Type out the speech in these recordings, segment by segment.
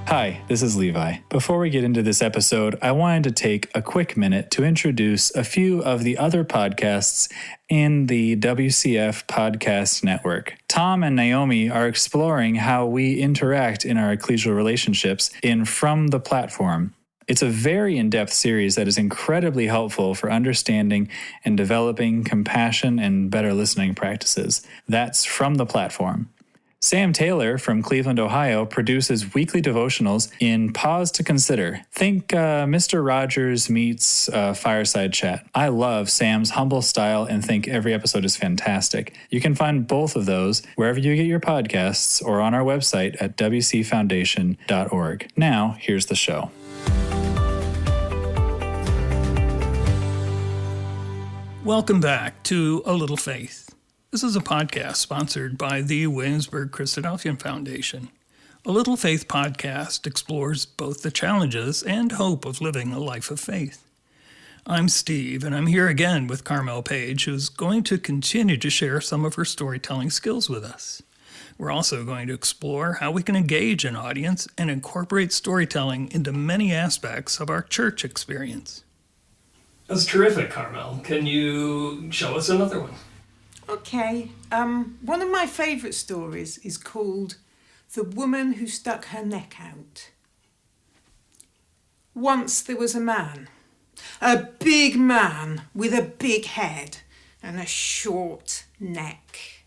Hi, this is Levi. Before we get into this episode, I wanted to take a quick minute to introduce a few of the other podcasts in the WCF Podcast Network. Tom and Naomi are exploring how we interact in our ecclesial relationships in From the Platform. It's a very in-depth series that is incredibly helpful for understanding and developing compassion and better listening practices. That's From the Platform. Sam Taylor from Cleveland, Ohio, produces weekly devotionals in Pause to Consider. Think Mr. Rogers meets Fireside Chat. I love Sam's humble style and think every episode is fantastic. You can find both of those wherever you get your podcasts or on our website at wcfoundation.org. Now, here's the show. Welcome back to A Little Faith. This is a podcast sponsored by the Williamsburg Christadelphian Foundation. A Little Faith podcast explores both the challenges and hope of living a life of faith. I'm Steve, and I'm here again with Carmel Page, who's going to continue to share some of her storytelling skills with us. We're also going to explore how we can engage an audience and incorporate storytelling into many aspects of our church experience. That's terrific, Carmel. Can you show us another one? Okay, one of my favourite stories is called The Woman Who Stuck Her Neck Out. Once there was a big man with a big head and a short neck,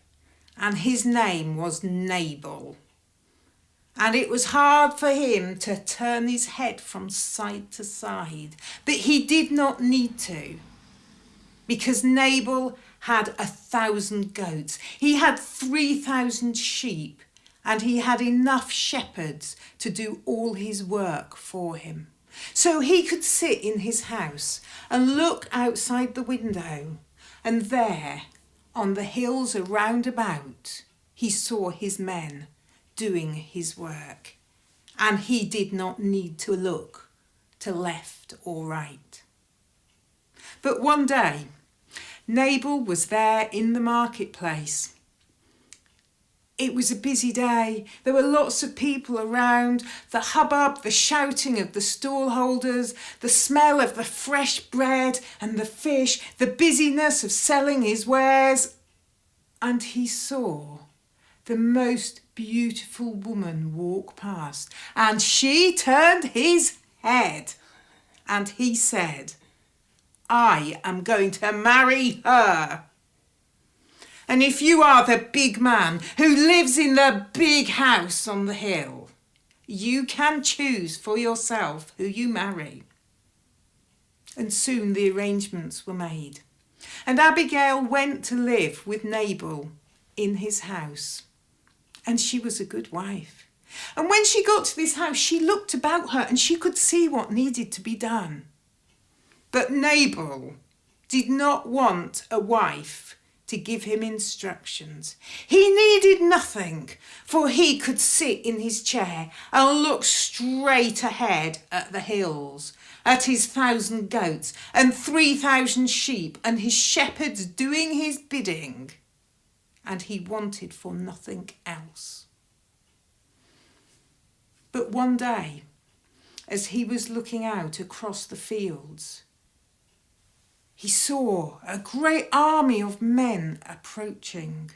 and his name was Nabal. And it was hard for him to turn his head from side to side, but he did not need to, because Nabal had 1,000 goats. He had 3,000 sheep, and he had enough shepherds to do all his work for him. So he could sit in his house and look outside the window, and there, on the hills around about, he saw his men doing his work, and he did not need to look to left or right. But one day, Nabal was there in the marketplace. It was a busy day. There were lots of people around. The hubbub, the shouting of the stallholders, the smell of the fresh bread and the fish, the busyness of selling his wares. And he saw the most beautiful woman walk past, and she turned his head, and he said, I am going to marry her. And if you are the big man who lives in the big house on the hill, you can choose for yourself who you marry. And soon the arrangements were made, and Abigail went to live with Nabal in his house. And she was a good wife. And when she got to this house, she looked about her and she could see what needed to be done. But Nabal did not want a wife to give him instructions. He needed nothing, for he could sit in his chair and look straight ahead at the hills, at his 1,000 goats and 3,000 sheep and his shepherds doing his bidding. And he wanted for nothing else. But one day, as he was looking out across the fields, he saw a great army of men approaching.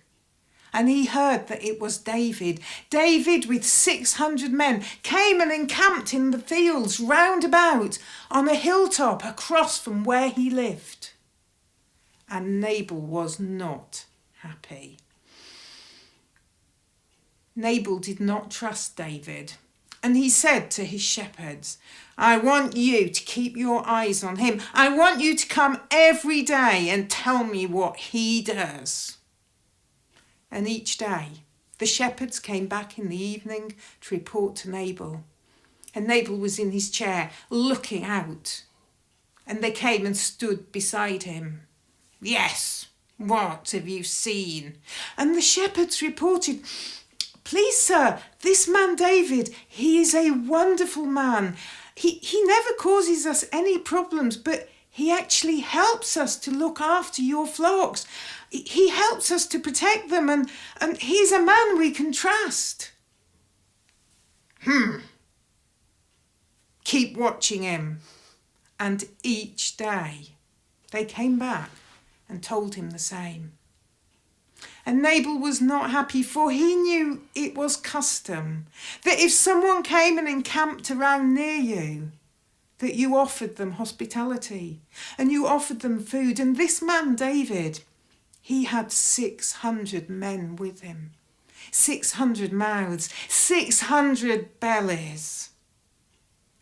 And he heard that it was David. David, with 600 men, came and encamped in the fields round about on a hilltop across from where he lived. And Nabal was not happy. Nabal did not trust David, and he said to his shepherds, I want you to keep your eyes on him. I want you to come every day and tell me what he does. And each day the shepherds came back in the evening to report to Nabal. And Nabal was in his chair looking out. And they came and stood beside him. Yes, what have you seen? And the shepherds reported, Please, sir, this man David, he is a wonderful man. He never causes us any problems, but he actually helps us to look after your flocks. He helps us to protect them, and he's a man we can trust. Keep watching him. And each day they came back and told him the same. And Nabal was not happy, for he knew it was custom that if someone came and encamped around near you, that you offered them hospitality and you offered them food. And this man, David, he had 600 men with him, 600 mouths, 600 bellies.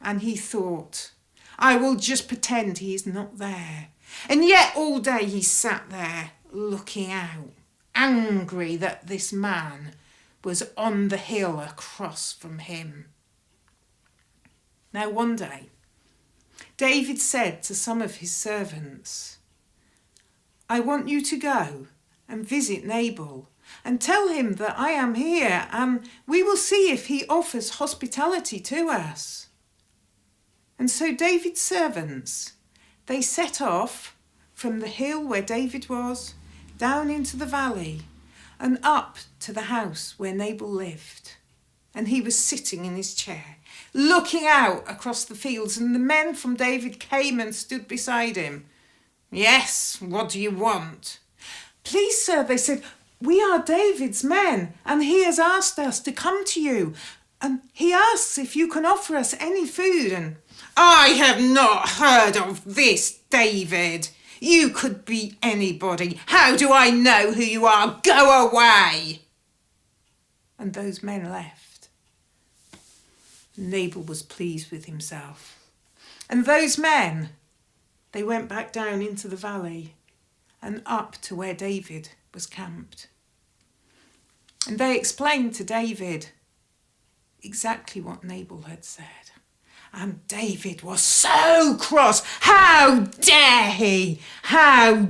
And he thought, I will just pretend he is not there. And yet all day he sat there looking out, angry that this man was on the hill across from him. Now one day, David said to some of his servants, I want you to go and visit Nabal and tell him that I am here, and we will see if he offers hospitality to us. And so David's servants, they set off from the hill where David was, down into the valley, and up to the house where Nabal lived. And he was sitting in his chair, looking out across the fields, and the men from David came and stood beside him. Yes, what do you want? Please, sir, they said, we are David's men, and he has asked us to come to you. And he asks if you can offer us any food. And I have not heard of this, David. You could be anybody. How do I know who you are? Go away. And those men left. Nabal was pleased with himself. And those men, they went back down into the valley and up to where David was camped. And they explained to David exactly what Nabal had said. And David was so cross. How dare he? How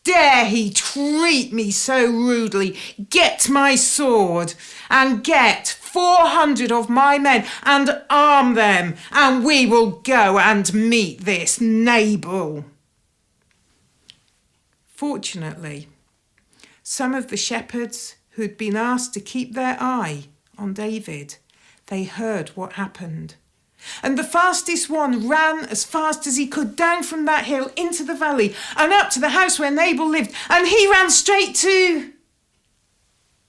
dare he treat me so rudely? Get my sword and get 400 of my men and arm them, and we will go and meet this Nabal. Fortunately, some of the shepherds who had been asked to keep their eye on David, they heard what happened. And the fastest one ran as fast as he could down from that hill into the valley and up to the house where Nabal lived. And he ran straight to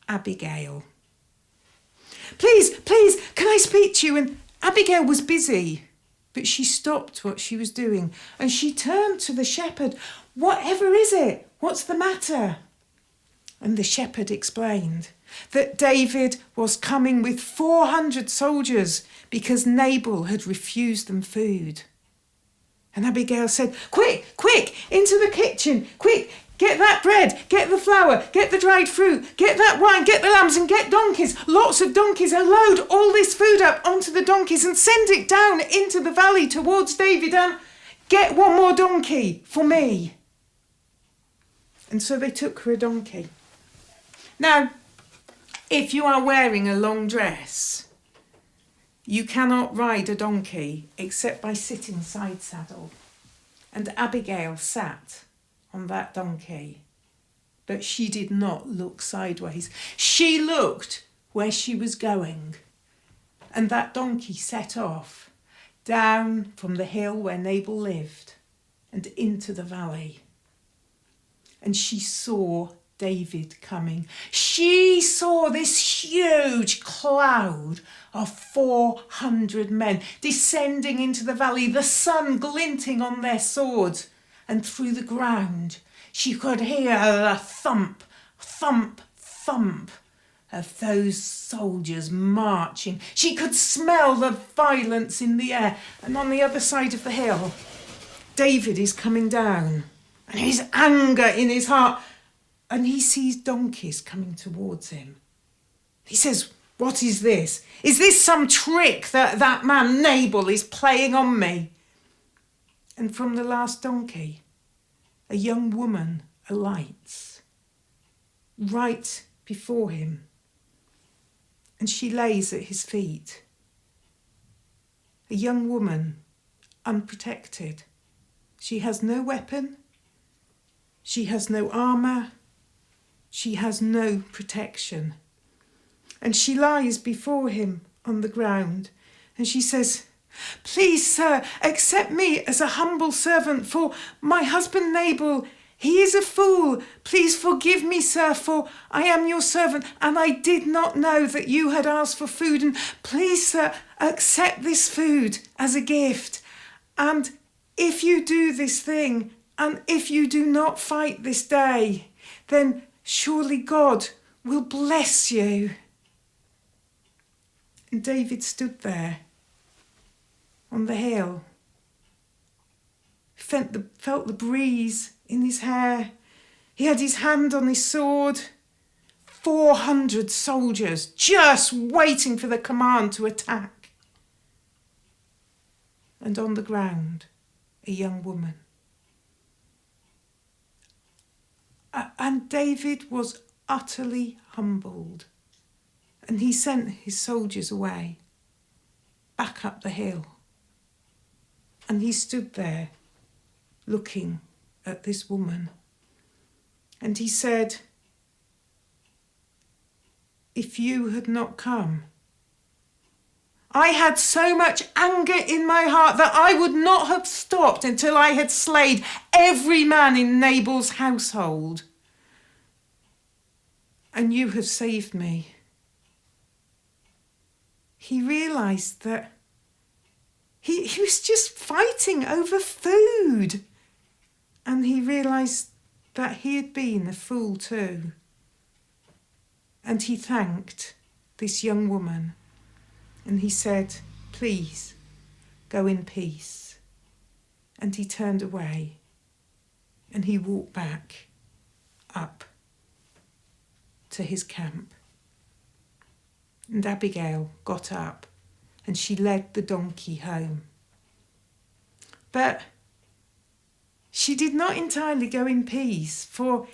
Abigail. Please, can I speak to you? And Abigail was busy, but she stopped what she was doing and she turned to the shepherd. Whatever is it? What's the matter? And the shepherd explained that David was coming with 400 soldiers because Nabal had refused them food. And Abigail said, quick, into the kitchen, quick, get that bread, get the flour, get the dried fruit, get that wine, get the lambs and get donkeys, lots of donkeys, and load all this food up onto the donkeys and send it down into the valley towards David, and get one more donkey for me. And so they took her a donkey. Now, if you are wearing a long dress, you cannot ride a donkey except by sitting side saddle. And Abigail sat on that donkey, but she did not look sideways. She looked where she was going. And that donkey set off down from the hill where Nabal lived and into the valley. And she saw David coming. She saw this huge cloud of 400 men descending into the valley, the sun glinting on their swords, and through the ground she could hear the thump, thump, thump of those soldiers marching. She could smell the violence in the air, and on the other side of the hill, David is coming down, and his anger in his heart. And he sees donkeys coming towards him. He says, what is this? Is this some trick that man Nabal is playing on me? And from the last donkey, a young woman alights right before him. And she lays at his feet. A young woman, unprotected. She has no weapon. She has no armour. She has no protection. And she lies before him on the ground and she says, Please, sir, accept me as a humble servant, for my husband Nabal, he is a fool. Please forgive me, sir, for I am your servant, and I did not know that you had asked for food. And please, sir, accept this food as a gift. And if you do this thing, and if you do not fight this day, then surely God will bless you." And David stood there on the hill, felt the breeze in his hair. He had his hand on his sword. 400 soldiers just waiting for the command to attack. And on the ground, a young woman. And David was utterly humbled. And he sent his soldiers away, back up the hill. And he stood there looking at this woman. And he said, "If you had not come, I had so much anger in my heart that I would not have stopped until I had slayed every man in Nabal's household. And you have saved me." He realised that he was just fighting over food. And he realised that he had been a fool too. And he thanked this young woman. And he said, "Please, go in peace." And he turned away. And he walked back up to his camp. And Abigail got up and she led the donkey home. But she did not entirely go in peace, for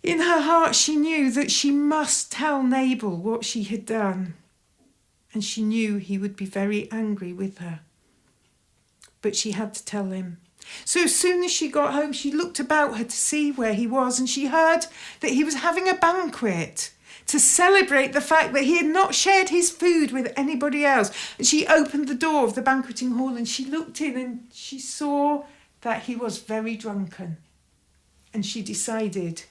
in her heart she knew that she must tell Nabal what she had done, and she knew he would be very angry with her. But she had to tell him. So as soon as she got home, she looked about her to see where he was, and she heard that he was having a banquet to celebrate the fact that he had not shared his food with anybody else. And she opened the door of the banqueting hall and she looked in and she saw that he was very drunken. And she decided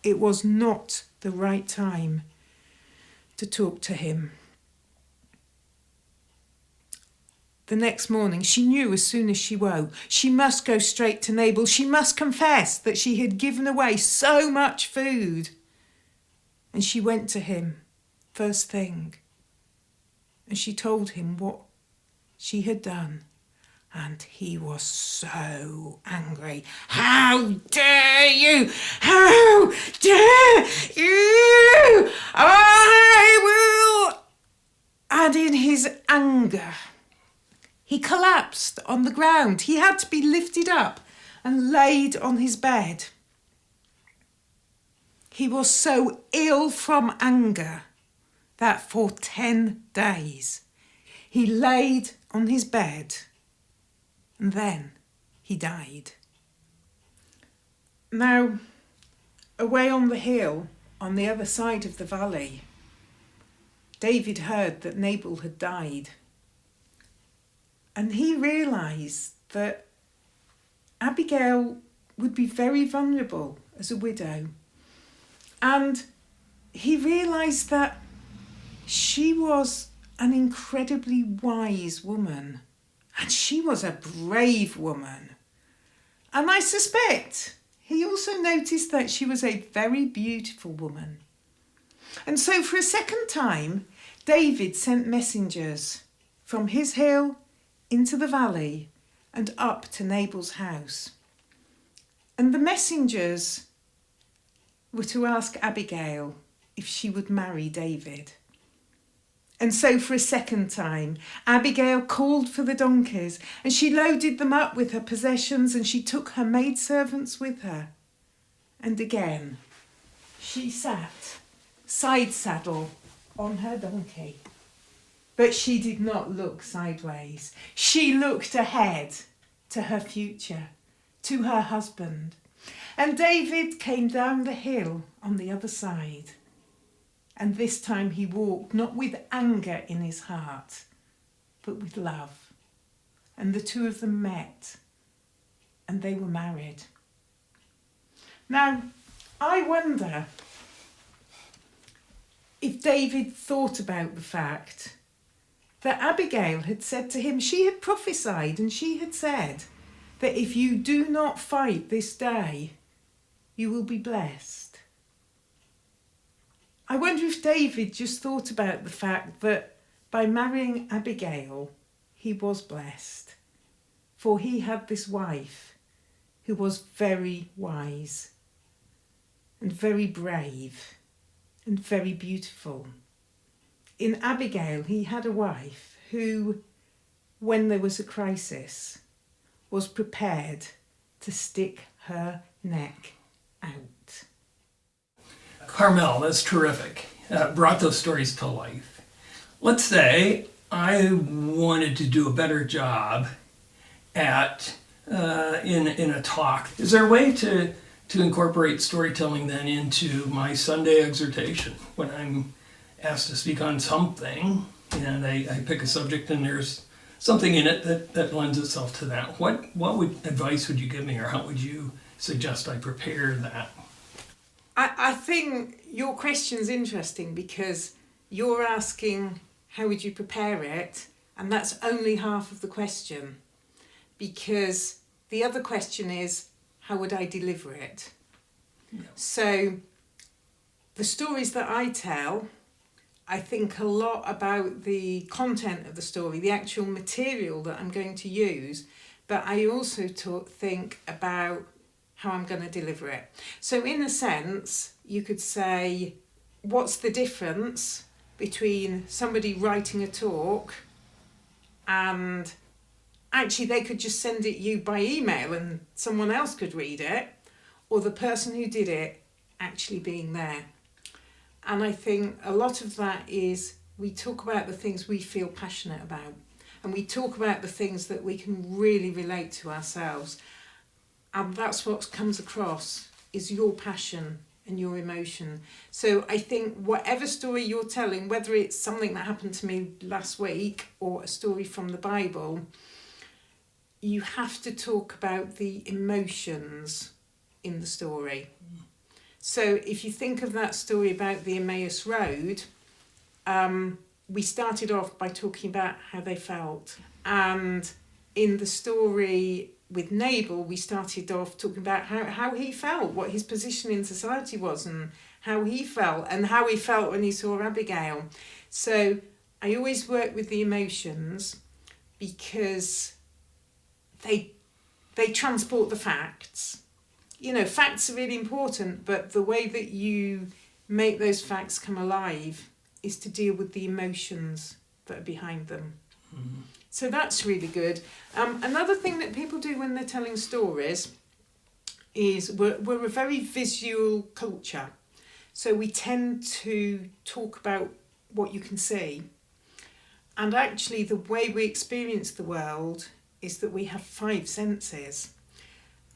it was not the right time to talk to him. The next morning, she knew as soon as she woke, she must go straight to Nabal. She must confess that she had given away so much food. And she went to him first thing. And she told him what she had done. And he was so angry. "How dare you? How dare you? I will..." And in his anger, he collapsed on the ground. He had to be lifted up and laid on his bed. He was so ill from anger that for 10 days he laid on his bed and then he died. Now, away on the hill, on the other side of the valley, David heard that Nabal had died. And he realised that Abigail would be very vulnerable as a widow. And he realised that she was an incredibly wise woman. And she was a brave woman. And I suspect he also noticed that she was a very beautiful woman. And so for a second time, David sent messengers from his hill into the valley and up to Nabal's house. And the messengers were to ask Abigail if she would marry David. And so for a second time, Abigail called for the donkeys and she loaded them up with her possessions and she took her maidservants with her. And again, she sat side saddle on her donkey. But she did not look sideways. She looked ahead to her future, to her husband. And David came down the hill on the other side. And this time he walked not with anger in his heart, but with love. and the two of them met, and they were married. Now, I wonder if David thought about the fact that Abigail had said to him, she had prophesied and she had said that if you do not fight this day, you will be blessed. I wonder if David just thought about the fact that by marrying Abigail, he was blessed, for he had this wife who was very wise and very brave and very beautiful. In Abigail, he had a wife who, when there was a crisis, was prepared to stick her neck out. Carmel, that's terrific. Brought those stories to life. Let's say I wanted to do a better job at in a talk. Is there a way to incorporate storytelling then into my Sunday exhortation when I'm asked to speak on something and I pick a subject and there's something in it that lends itself to that? What advice would you give me, or how would you suggest I prepare that? I think your question's interesting because you're asking how would you prepare it, and that's only half of the question, because the other question is how would I deliver it? Yeah. So the stories that I tell, I think a lot about the content of the story, the actual material that I'm going to use, but I also think about how I'm going to deliver it. So in a sense, you could say, what's the difference between somebody writing a talk and actually they could just send it you by email and someone else could read it, or the person who did it actually being there? And I think a lot of that is we talk about the things we feel passionate about, and we talk about the things that we can really relate to ourselves. And that's what comes across is your passion and your emotion. So I think whatever story you're telling, whether it's something that happened to me last week or a story from the Bible, you have to talk about the emotions in the story. So if you think of that story about the Emmaus Road, we started off by talking about how they felt. And in the story with Nabal, we started off talking about how he felt, what his position in society was, and how he felt when he saw Abigail. So I always work with the emotions because they transport the facts. You know, facts are really important, but the way that you make those facts come alive is to deal with the emotions that are behind them. Mm-hmm. So that's really good. Another thing that people do when they're telling stories is we're a very visual culture. So we tend to talk about what you can see. And actually the way we experience the world is that we have 5 senses.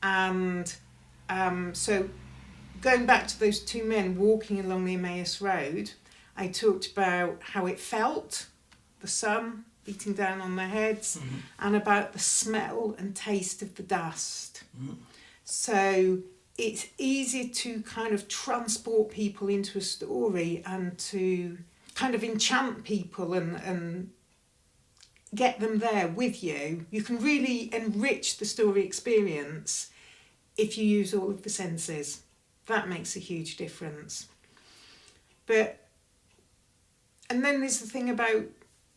And so going back to those 2 men walking along the Emmaus Road, I talked about how it felt, the sun beating down on their heads, mm-hmm. and about the smell and taste of the dust. Mm-hmm. So it's easy to kind of transport people into a story and to kind of enchant people and get them there with you. You can really enrich the story experience if you use all of the senses. That makes a huge difference. And then there's the thing about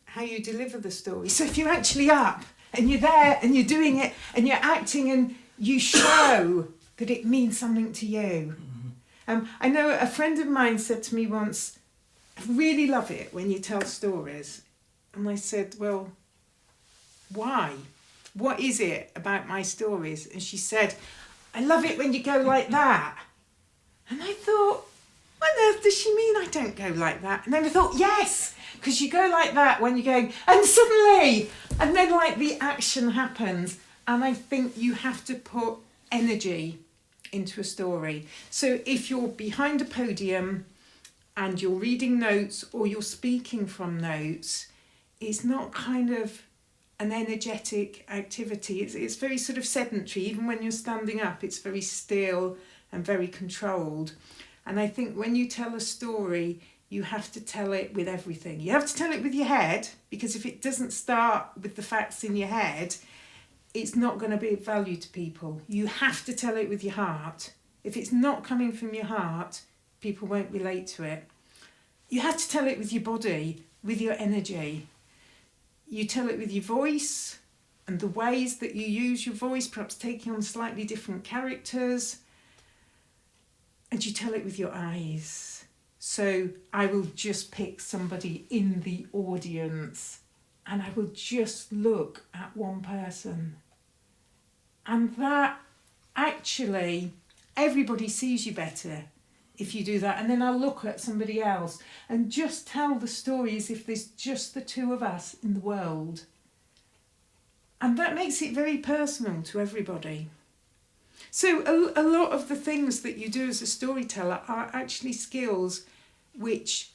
how you deliver the story. So if you're actually up and you're there and you're doing it and you're acting and you show that it means something to you. Mm-hmm. I know a friend of mine said to me once, I really love it when you tell stories. And I said, well, why? What is it about my stories? And she said, I love it when you go like that. And I thought, what on earth does she mean I don't go like that? And then I thought, yes, because you go like that when you're going, and suddenly, and then like the action happens. And I think you have to put energy into a story. So if you're behind a podium and you're reading notes or you're speaking from notes, it's not kind of an energetic activity. It's very sort of sedentary. Even when you're standing up, it's very still and very controlled. And I think when you tell a story, you have to tell it with everything. You have to tell it with your head, because if it doesn't start with the facts in your head, it's not going to be of value to people. You have to tell it with your heart. If it's not coming from your heart, people won't relate to it. You have to tell it with your body, with your energy. You tell it with your voice and the ways that you use your voice, perhaps taking on slightly different characters. And you tell it with your eyes. So I will just pick somebody in the audience and I will just look at one person. And that actually, everybody sees you better if you do that. And then I'll look at somebody else and just tell the story as if there's just the two of us in the world. And that makes it very personal to everybody. So a lot of the things that you do as a storyteller are actually skills which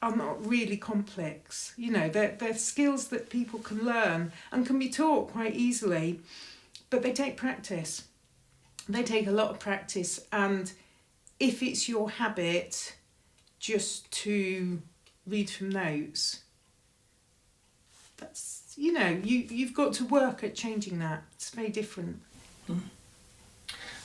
are not really complex. You know, they're skills that people can learn and can be taught quite easily, but they take practice. They take a lot of practice, and if it's your habit just to read from notes, that's, you know, you've got to work at changing that. It's very different.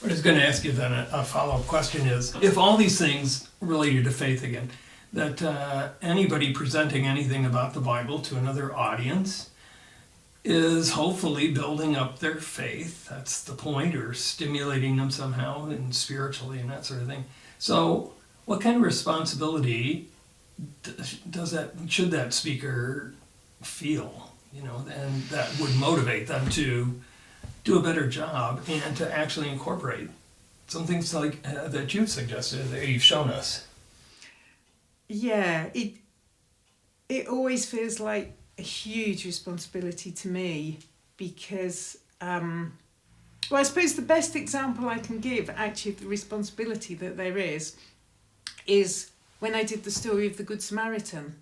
I was going to ask you then a follow-up question is, if all these things related to faith again, that anybody presenting anything about the Bible to another audience is hopefully building up their faith, that's the point, or stimulating them somehow and spiritually and that sort of thing. So what kind of responsibility should that speaker feel, you know, and that would motivate them to do a better job and to actually incorporate some things like that you've suggested, that you've shown us? Yeah, it always feels like a huge responsibility to me, because well, I suppose the best example I can give actually of the responsibility that there is when I did the story of the Good Samaritan.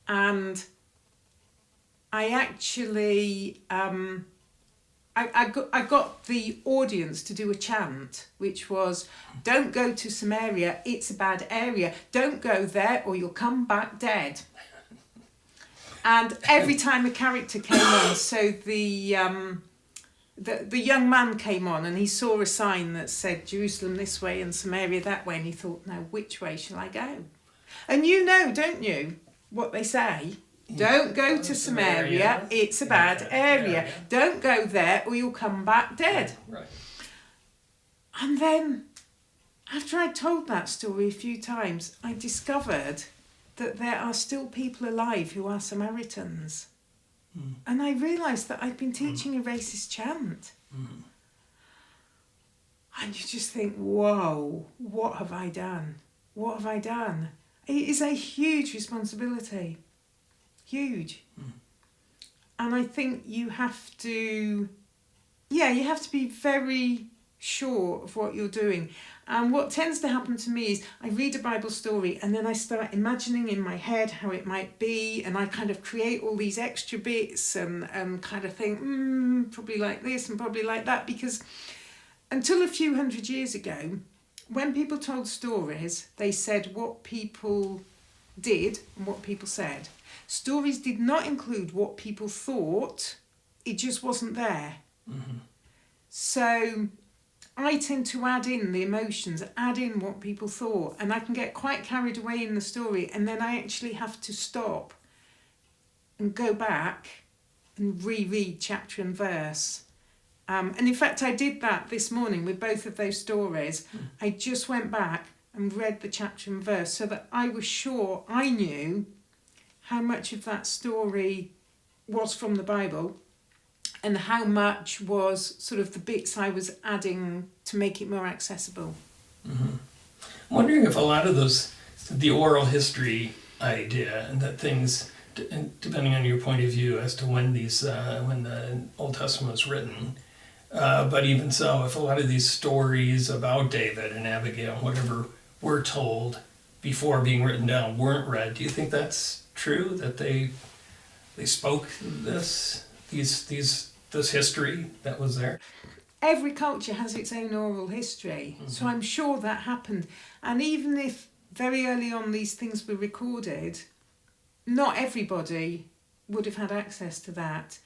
And I actually I got the audience to do a chant, which was, "Don't go to Samaria, it's a bad area. Don't go there or you'll come back dead." And every time a character came on, so the young man came on and he saw a sign that said Jerusalem this way and Samaria that way, and he thought, now which way shall I go? And you know, don't you, what they say? Don't go to Samaria, it's a bad area. Don't go there or you'll come back dead. Right. And then, after I told that story a few times, I discovered that there are still people alive who are Samaritans. And I realised that I'd been teaching a racist chant. And you just think, whoa, what have I done? What have I done? It is a huge responsibility. Huge. And I think you have to be very sure of what you're doing. And what tends to happen to me is I read a Bible story and then I start imagining in my head how it might be, and I kind of create all these extra bits and kind of think, probably like this and probably like that, because until a few hundred years ago, when people told stories, they said what people did and what people said. Stories did not include what people thought, it just wasn't there. So I tend to add in the emotions, add in what people thought, and I can get quite carried away in the story, and then I actually have to stop and go back and reread chapter and verse. And in fact, I did that this morning with both of those stories. I just went back and read the chapter and verse so that I was sure I knew how much of that story was from the Bible and how much was sort of the bits I was adding to make it more accessible. I'm wondering if a lot of the oral history idea, and that things, depending on your point of view as to when when the Old Testament was written, but even so, if a lot of these stories about David and Abigail, whatever, were told before being written down, weren't read, do you think that's true, that they they spoke this history that was there. Every culture has its own oral history, so I'm sure that happened. And even if very early on these things were recorded, not everybody would have had access to that.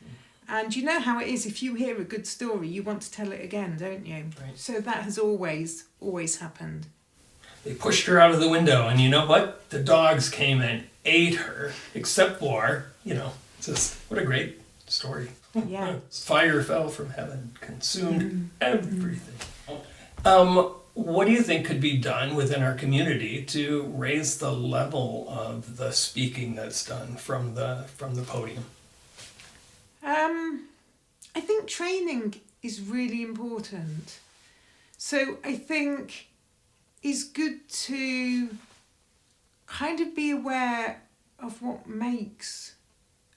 And you know how it is, if you hear a good story, you want to tell it again, don't you? Right. So that has always happened. They pushed her out of the window, and you know what? The dogs came and ate her, except for, just what a great story. Yeah. Fire fell from heaven, consumed everything. What do you think could be done within our community to raise the level of the speaking that's done from the podium? I think training is really important. So I think it's good to kind of be aware of what makes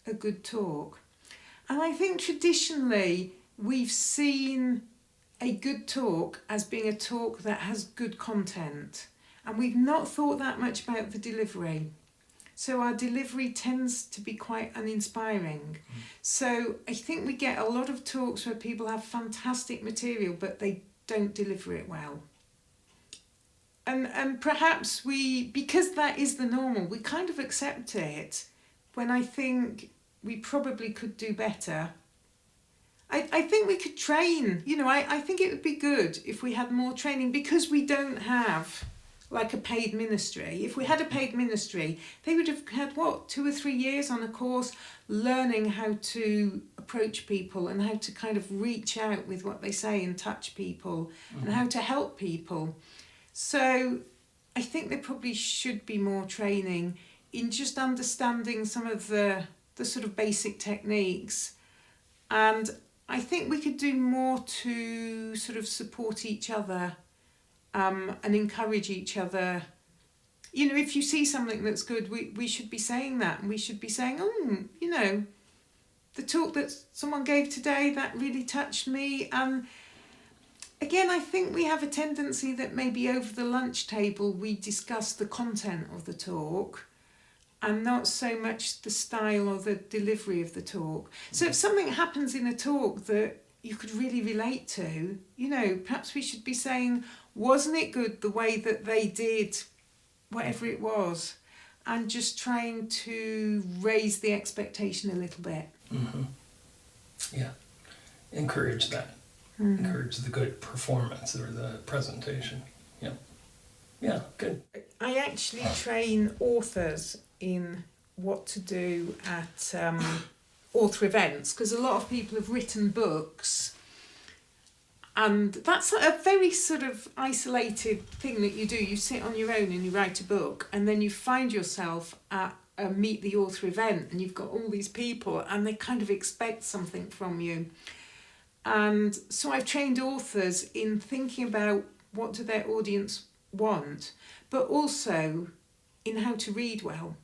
a good talk. And I think traditionally we've seen a good talk as being a talk that has good content, and we've not thought that much about the delivery. So our delivery tends to be quite uninspiring. So I think we get a lot of talks where people have fantastic material but they don't deliver it well. And perhaps because that is the normal, we kind of accept it, when I think we probably could do better. I think we could train, I think it would be good if we had more training, because we don't have like a paid ministry. If we had a paid ministry, they would have had 2 or 3 years on a course learning how to approach people and how to kind of reach out with what they say and touch people and how to help people. So I think there probably should be more training in just understanding some of the sort of basic techniques. And I think we could do more to sort of support each other and encourage each other. If you see something that's good, we should be saying that, and we should be saying, the talk that someone gave today, that really touched me. Again, I think we have a tendency that maybe over the lunch table we discuss the content of the talk and not so much the style or the delivery of the talk. So if something happens in a talk that you could really relate to, perhaps we should be saying, wasn't it good the way that they did whatever it was? And just trying to raise the expectation a little bit. Mm-hmm. Yeah. Encourage that. Mm-hmm. Encourage the good performance or the presentation. Yeah. Yeah, good. I actually train authors in what to do at author events, because a lot of people have written books, and that's a very sort of isolated thing that you do. You sit on your own and you write a book, and then you find yourself at a Meet the Author event, and you've got all these people and they kind of expect something from you. And so I've trained authors in thinking about what do their audience want, but also in how to read well.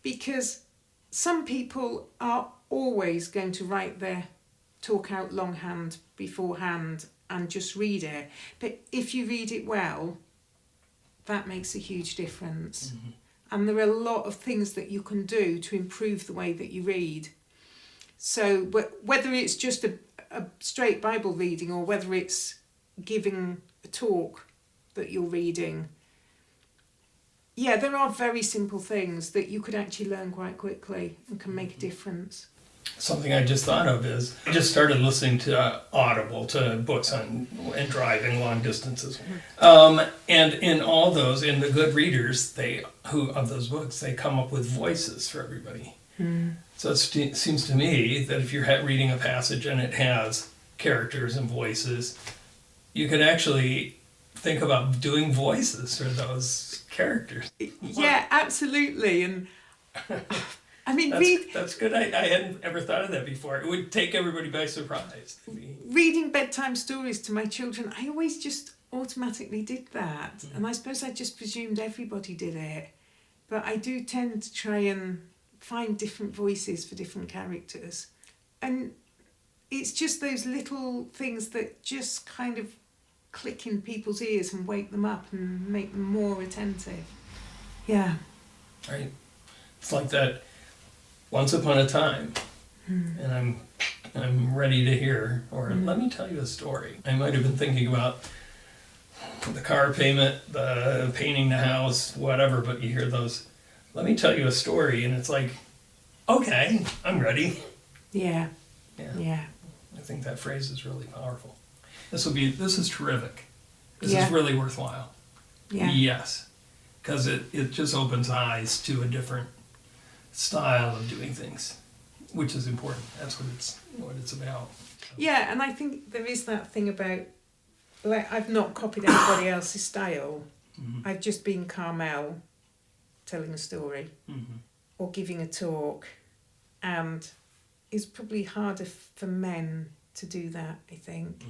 Because some people are always going to write their talk out longhand beforehand and just read it. But if you read it well, that makes a huge difference. Mm-hmm. And there are a lot of things that you can do to improve the way that you read. So whether it's just a straight Bible reading or whether it's giving a talk that you're reading, there are very simple things that you could actually learn quite quickly and can make a difference. Something I just thought of is I just started listening to Audible, to books on and driving long distances. And in all those, in the good readers, of those books, they come up with voices for everybody. So it seems to me that if you're reading a passage and it has characters and voices, you could actually think about doing voices for those characters. Yeah, absolutely. And I mean, that's good. I hadn't ever thought of that before. It would take everybody by surprise. Reading bedtime stories to my children, I always just automatically did that. Mm. And I suppose I just presumed everybody did it. But I do tend to try and find different voices for different characters. And it's just those little things that just kind of click in people's ears and wake them up and make them more attentive. Yeah. Right. It's like that once upon a time, and I'm ready to hear, or let me tell you a story. I might have been thinking about the car payment, the painting the house, whatever, but you hear those, let me tell you a story, and it's like, okay, I'm ready. Yeah. Yeah. Yeah. I think that phrase is really powerful. This is terrific. This Yeah. is really worthwhile. Yeah. Yes. Because it just opens eyes to a different style of doing things, which is important. That's what it's about. Yeah, and I think there is that thing about, like, I've not copied anybody else's style. Mm-hmm. I've just been Carmel telling a story Mm-hmm. or giving a talk, and it's probably harder for men to do that, I think.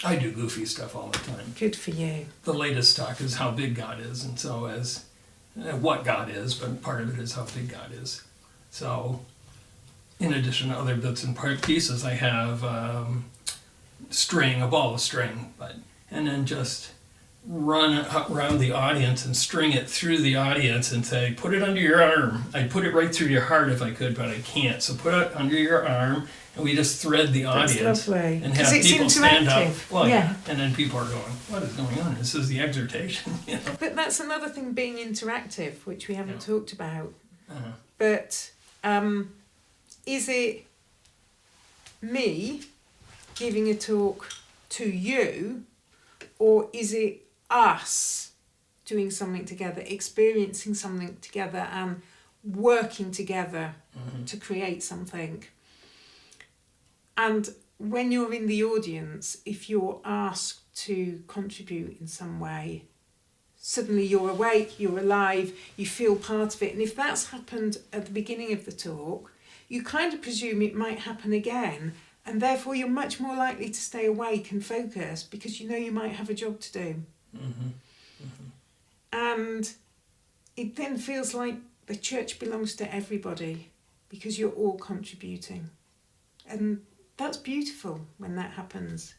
I do goofy stuff all the time. Good for you. The latest talk is how big God is, and so as what God is, but part of it is how big God is. So, in addition to other bits and pieces, I have a ball of string, and then just run around the audience and string it through the audience and say, put it under your arm. I'd put it right through your heart if I could, but I can't. So put it under your arm, and we just thread the audience. That's lovely. And have 'Cause it's people stand up. interactive. Well, Yeah. and then people are going, what is going on? This is the exhortation. You know? But that's another thing, being interactive, which we haven't talked about. Uh-huh. But is it me giving a talk to you, or is it us doing something together, experiencing something together and working together to create something? And when you're in the audience, if you're asked to contribute in some way, suddenly you're awake, you're alive, you feel part of it. And if that's happened at the beginning of the talk, you kind of presume it might happen again, and therefore you're much more likely to stay awake and focus because you know you might have a job to do. Mm-hmm. Mm-hmm. And it then feels like the church belongs to everybody because you're all contributing. And that's beautiful when that happens.